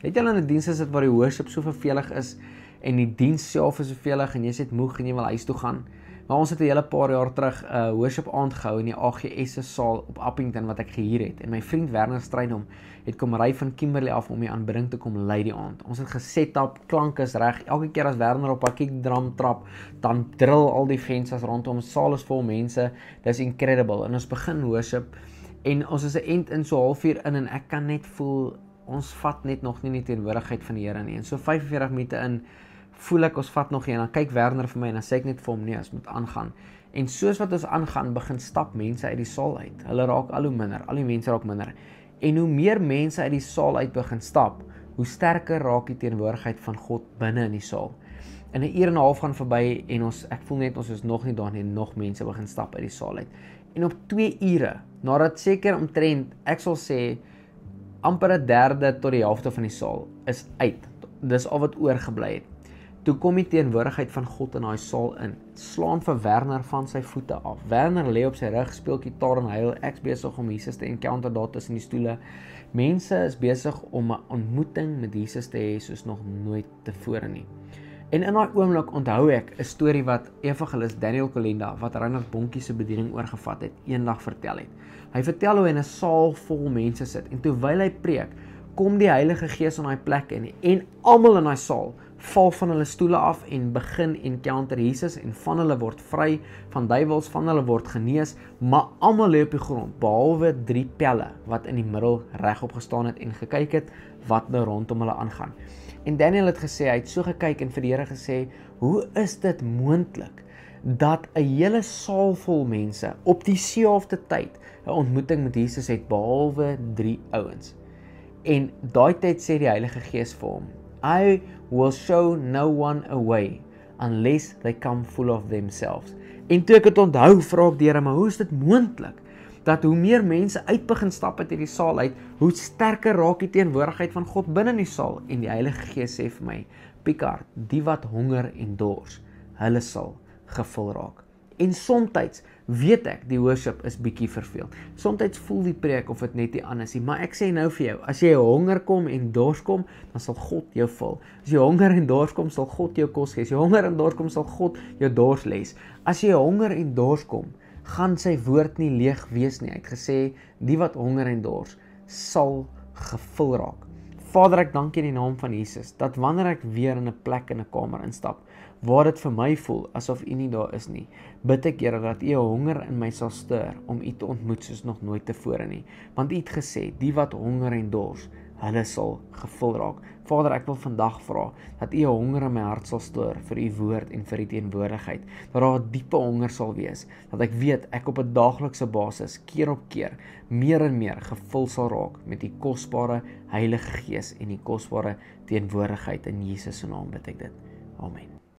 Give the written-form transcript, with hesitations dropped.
Het jy al in 'n diens gesit waar die worship so vervelig is en die diens self is vervelig en jy sit moeg en jy wil huis toe gaan? Maar ons het 'n hele paar jaar terug 'n worship aand gehou in die AGS se saal op Appington wat ek gehuur het. En my vriend Werner Strydom het kom ry van Kimberley af om die aanbidding te kom lei die aand. Ons het geset op, klank is reg. Elke keer as Werner op 'n kickdrum trap, dan drill al die vensters rondom. Die saal is vol mense. Dis incredible. En ons begin worship en ons is 'n end in so halfuur in en ek kan net voel ons vat net nog nie die teenwoordigheid van die Here nie. En so 45 minute in voel ek ons vat nog een, dan kyk Werner vir my en dan sê ek net vir hom, nee, ons moet aangaan. En soos wat ons aangaan, begin stap mense uit die saal uit. Hulle raak al hoe minder, al die mense raak minder. En hoe meer mense uit die saal uit begin stap, hoe sterker raak die teenwoordigheid van God binne in die saal. In 'n uur en 'n half gaan verby en ek voel net ons is nog nie daar nie, nog mense begin stap uit die saal uit. En op 2 ure, nadat seker omtrent, ek sal sê, amper 1/3 tot die helfte van die saal is uit. Dis al wat oorgebly het. Toe kom die teenwoordigheid van God in daai saal in. Slaan vir Werner van sy voete af. Werner lê op sy rug, speel gitaar en huil. Ek's besig om Jesus te encounter daar tussen die stoele. Mense is besig om 'n ontmoeting met Jesus te hê soos nog nooit tevore nie. En in daai oomblik onthou ek 'n storie wat evangelis Daniel Kolenda, wat Reinhard Bonkie se bediening oorgevat het, eendag vertel het. Hy vertel hoe hy in 'n saal vol mense sit en terwyl hy preek, kom die Heilige Gees in daai plek in en almal in daai saal val van hulle stoele af en begin encounter Jesus en van hulle word vry van duiwels, van hulle word genees, maar almal lê op die grond, behalwe 3 pelle wat in die middel regop gestaan het en gekyk het wat nou rondom hulle aangaan. En Daniel het gesê, hy het so gekyk en vir die Here gesê, hoe is dit moontlik dat 'n hele saal vol mense op dieselfde tyd 'n ontmoeting met Jesus het, behalwe 3 ouens? En daai tyd sê die Heilige Gees vir hom, I will show no one a way unless they come full of themselves. En toe ek het onthou, vra ek die Here, maar hoe is dit moontlik dat hoe meer mense uit begin stap uit hierdie saal uit, hoe sterker raak die teenwoordigheid van God binne in die saal? En die Heilige Gees sê vir my, Picard, die wat honger en dors, hulle sal gevul raak. En somtyds weet ek, die worship is bietjie verveeld. Somtyds voel die preek of dit net nie anders nie, maar ek sê nou vir jou, as jy honger kom en dors kom, dan sal God jou vul. As jy honger en dors kom, sal God jou kos gee. As jy honger en dors kom, sal God jou dors les. As jy honger en dors kom, gaan sy woord nie leeg wees nie. Hy het gesê, die wat honger en dors, sal gevul raak. Vader, ek dank in die naam van Jesus, dat wanneer ek weer in 'n plek in 'n kamer instap, waar dit vir my voel asof U nie daar is nie, bid ek Here dat U 'n honger in my sal stir om U te ontmoet soos nog nooit tevore nie. Want U het gesê, die wat honger en dors, hulle sal gevul raak. Vader, ek wil vandag vra dat U 'n honger in my hart sal stir vir U woord en vir U teenwoordigheid. Dat daar 'n diepe honger sal wees, dat ek weet ek op 'n daaglikse basis keer op keer meer en meer gevul sal raak met U kosbare Heilige Gees en U kosbare teenwoordigheid. In Jesus se naam bid ek dit. Amen.